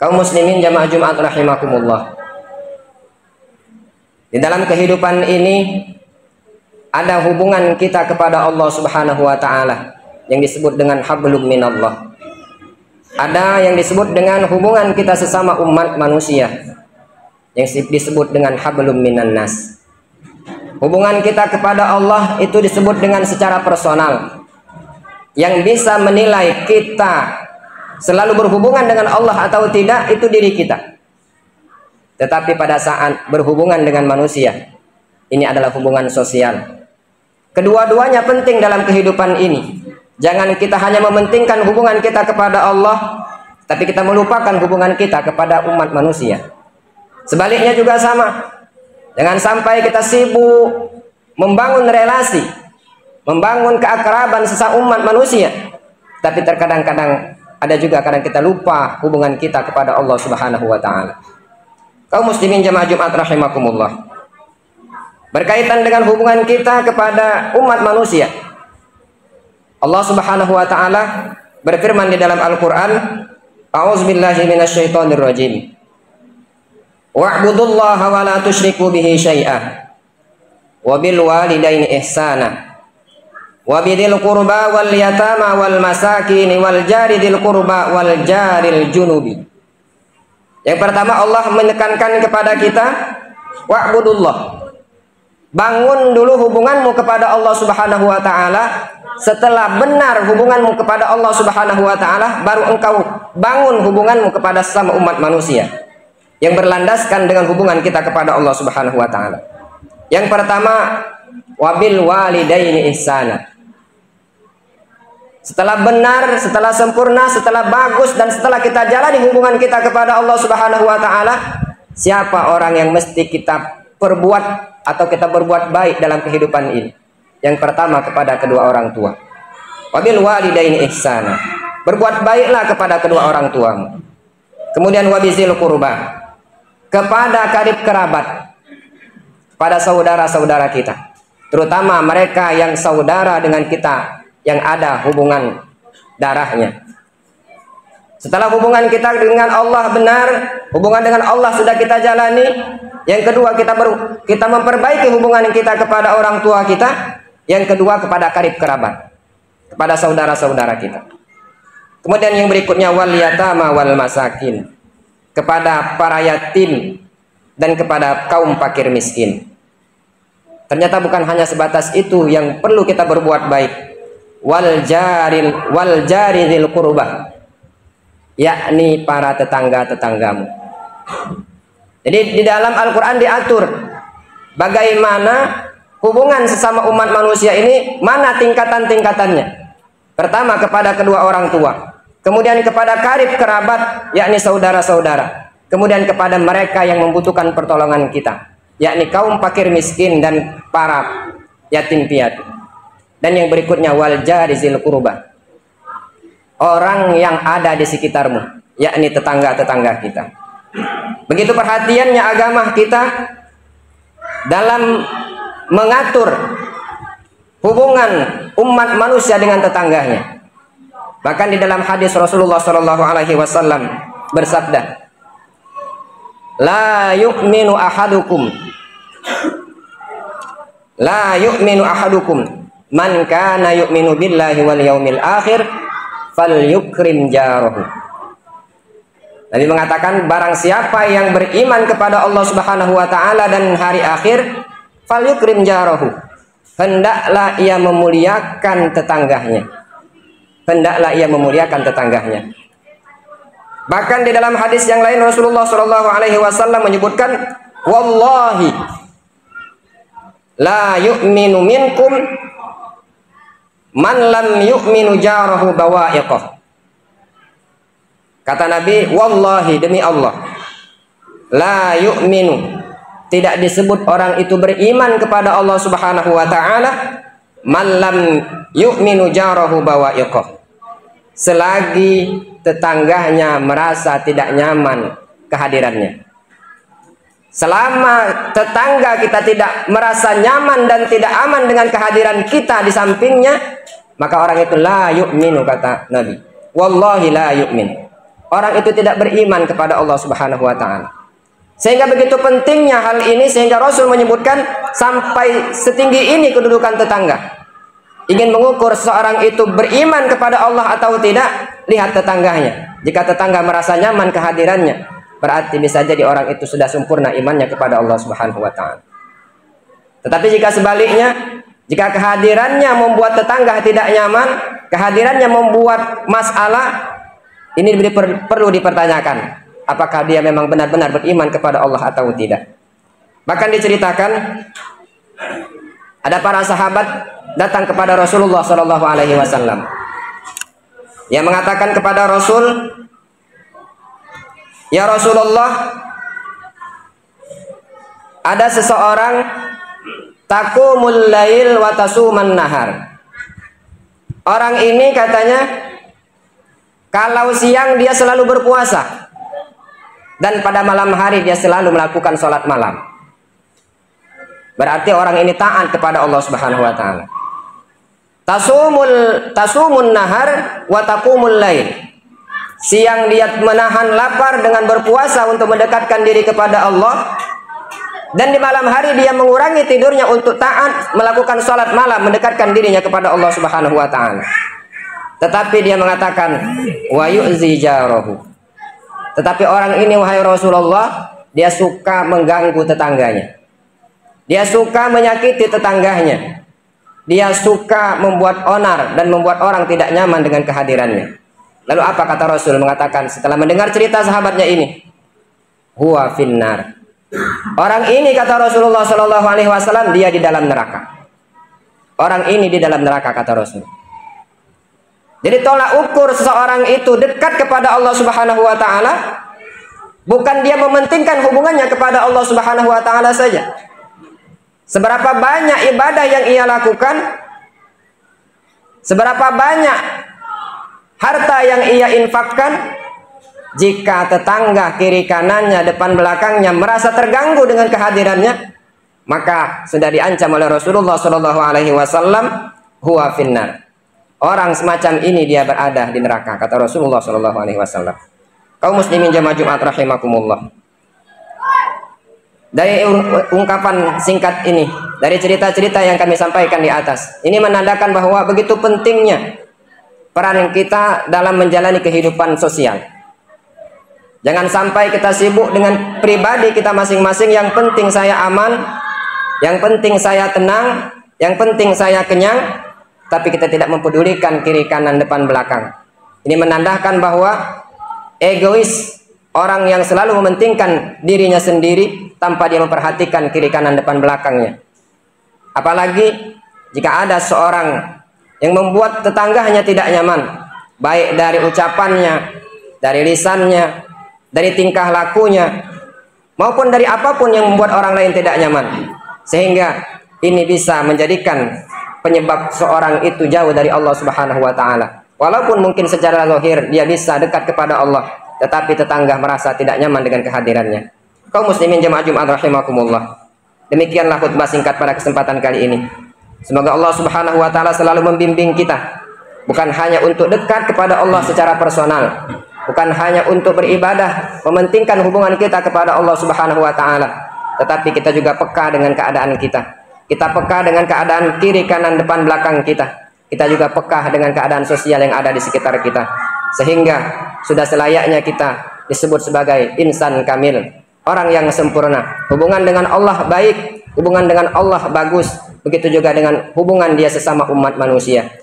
Kaum muslimin jamaah Jumat rahimakumullah. Di dalam kehidupan ini ada hubungan kita kepada Allah Subhanahu wa taala yang disebut dengan hablum minallah. Ada yang disebut dengan hubungan kita sesama umat manusia yang disebut dengan hablum minan nas. Hubungan kita kepada Allah itu disebut dengan secara personal. Yang bisa menilai kita selalu berhubungan dengan Allah atau tidak itu diri kita. Tetapi pada saat berhubungan dengan manusia, ini adalah hubungan sosial. Kedua-duanya penting dalam kehidupan ini. Jangan kita hanya mementingkan hubungan kita kepada Allah, tapi kita melupakan hubungan kita kepada umat manusia. Sebaliknya juga sama. Jangan sampai kita sibuk membangun relasi, membangun keakraban sesama umat manusia, tapi terkadang-kadang ada juga kadang kita lupa hubungan kita kepada Allah Subhanahu wa taala. Kaum muslimin jamaah Jumat rahimakumullah. Berkaitan dengan hubungan kita kepada umat manusia, Allah Subhanahu wa taala berfirman di dalam Al-Qur'an, A'udzubillahi minasyaitonir rajim. Wa'budullaha wa la tusyriku bihi syai'a. Wa bil walidaini ihsana. Wa bidil qurba wal yatama wal masakin wal jari dil qurba wal jaril junubi. Yang pertama Allah menekankan kepada kita wa'budullah. Bangun dulu hubunganmu kepada Allah Subhanahu wa taala. Setelah benar hubunganmu kepada Allah Subhanahu wa taala, baru engkau bangun hubunganmu kepada sesama umat manusia yang berlandaskan dengan hubungan kita kepada Allah Subhanahu wa taala. Yang pertama, wabil walidaini ihsana. Setelah benar, setelah sempurna, setelah bagus, dan setelah kita jalani hubungan kita kepada Allah Subhanahu wa taala, siapa orang yang mesti kita perbuat atau kita berbuat baik dalam kehidupan ini? Yang pertama kepada kedua orang tua. Wabil walidaini ihsana. Berbuat baiklah kepada kedua orang tuamu. Kemudian wabizil qurba. Kepada karib kerabat, pada saudara-saudara kita, terutama mereka yang saudara dengan kita, yang ada hubungan darahnya. Setelah hubungan kita dengan Allah benar, hubungan dengan Allah sudah kita jalani, yang kedua kita memperbaiki hubungan kita kepada orang tua kita, yang kedua kepada karib kerabat, kepada saudara-saudara kita. Kemudian yang berikutnya wal yatama wal masakin, kepada para yatim dan kepada kaum fakir miskin. Ternyata bukan hanya sebatas itu yang perlu kita berbuat baik. Wal jari dzil qurbah, yakni para tetangga-tetanggamu. Jadi di dalam Al-Qur'an diatur bagaimana hubungan sesama umat manusia ini, mana tingkatan-tingkatannya. Pertama kepada kedua orang tua, kemudian kepada karib kerabat, yakni saudara-saudara, kemudian kepada mereka yang membutuhkan pertolongan kita, yakni kaum fakir miskin dan para yatim piatu. Dan yang berikutnya wal jari dzil qurbah, orang yang ada di sekitarmu, yakni tetangga-tetangga kita. Begitu perhatiannya agama kita dalam mengatur hubungan umat manusia dengan tetangganya. Bahkan di dalam hadis Rasulullah Shallallahu Alaihi Wasallam bersabda, La yu'minu ahadukum man kana yu'minu billahi wal yaumil akhir falyukrim jarahu. Nabi mengatakan, barang siapa yang beriman kepada Allah Subhanahu wa taala dan hari akhir, falyukrim jarahu, hendaklah ia memuliakan tetangganya. Hendaklah ia memuliakan tetangganya. Bahkan di dalam hadis yang lain Rasulullah Shallallahu Alaihi Wasallam menyebutkan, wallahi la yu'minu minkum man lam yu'minu jarahu bawa'iqah. Kata Nabi, wallahi, demi Allah, la yu'minu, tidak disebut orang itu beriman kepada Allah Subhanahu wa taala, man lam yu'minu jarahu bawa'iqah, selagi tetangganya merasa tidak nyaman kehadirannya. Selama tetangga kita tidak merasa nyaman dan tidak aman dengan kehadiran kita di sampingnya, maka orang itu la yu'minu, kata Nabi. Wallahi la yu'min. orang itu tidak beriman kepada Allah Subhanahu wa taala. Sehingga begitu pentingnya hal ini sehingga Rasul menyebutkan sampai setinggi ini kedudukan tetangga. Ingin mengukur seorang itu beriman kepada Allah atau tidak, lihat tetangganya. Jika tetangga merasa nyaman kehadirannya, berarti bisa jadi orang itu sudah sempurna imannya kepada Allah Subhanahu wa taala. Tetapi jika sebaliknya, jika kehadirannya membuat tetangga tidak nyaman, kehadirannya membuat masalah, ini perlu dipertanyakan. Apakah dia memang benar-benar beriman kepada Allah atau tidak? Bahkan diceritakan ada para sahabat datang kepada Rasulullah Shallallahu Alaihi Wasallam yang mengatakan kepada Rasul, ya Rasulullah, ada seseorang taqumul lail wa tasuman nahar. Orang ini katanya kalau siang dia selalu berpuasa dan pada malam hari dia selalu melakukan sholat malam. Berarti orang ini taat kepada Allah Subhanahu wa taala. Tasumun nahar wa taqumul lail. Siang dia menahan lapar dengan berpuasa untuk mendekatkan diri kepada Allah, dan di malam hari dia mengurangi tidurnya untuk taat melakukan sholat malam mendekatkan dirinya kepada Allah Subhanahu wa taala. Tetapi dia mengatakan wa yu'zi jarahu. Tetapi orang ini wahai Rasulullah, dia suka mengganggu tetangganya. Dia suka menyakiti tetangganya. Dia suka membuat onar dan membuat orang tidak nyaman dengan kehadirannya. Lalu apa kata Rasul? Mengatakan setelah mendengar cerita sahabatnya ini, huwa finnar. Orang ini kata Rasulullah Shallallahu Alaihi Wasallam, dia di dalam neraka. Orang ini di dalam neraka kata Rasul. Jadi tolak ukur seseorang itu dekat kepada Allah Subhanahu wa taala bukan dia mementingkan hubungannya kepada Allah Subhanahu wa taala saja. Seberapa banyak ibadah yang ia lakukan, seberapa banyak harta yang ia infakkan, jika tetangga kiri kanannya, depan belakangnya merasa terganggu dengan kehadirannya, maka sudah diancam oleh Rasulullah Shallallahu Alaihi Wasallam, huwa finnar. Orang semacam ini dia berada di neraka, kata Rasulullah Shallallahu Alaihi Wasallam. Kaum muslimin jamaah Jumat rahimakumullah. Dari ungkapan singkat ini, dari cerita-cerita yang kami sampaikan di atas, ini menandakan bahwa begitu pentingnya peran kita dalam menjalani kehidupan sosial. Jangan sampai kita sibuk dengan pribadi kita masing-masing. Yang penting saya aman, yang penting saya tenang, yang penting saya kenyang, tapi kita tidak mempedulikan kiri kanan depan belakang. Ini menandakan bahwa egois, orang yang selalu mementingkan dirinya sendiri tanpa dia memperhatikan kiri kanan depan belakangnya. Apalagi jika ada seorang yang membuat tetangganya tidak nyaman, baik dari ucapannya, dari lisannya, dari tingkah lakunya, maupun dari apapun yang membuat orang lain tidak nyaman, sehingga ini bisa menjadikan penyebab seorang itu jauh dari Allah Subhanahu wa taala. Walaupun mungkin secara zahir dia bisa dekat kepada Allah, tetapi tetangga merasa tidak nyaman dengan kehadirannya. Kaum muslimin jamaah Jumat rahimakumullah. Demikianlah khutbah singkat pada kesempatan kali ini. Semoga Allah Subhanahu wa taala selalu membimbing kita, bukan hanya untuk dekat kepada Allah secara personal, bukan hanya untuk beribadah, mementingkan hubungan kita kepada Allah Subhanahu wa taala, tetapi kita juga peka dengan keadaan kita. Kita peka dengan keadaan kiri kanan depan belakang kita. Kita juga peka dengan keadaan sosial yang ada di sekitar kita. Sehingga sudah selayaknya kita disebut sebagai insan kamil, orang yang sempurna. Hubungan dengan Allah baik, hubungan dengan Allah bagus. Begitu juga dengan hubungan dia sesama umat manusia.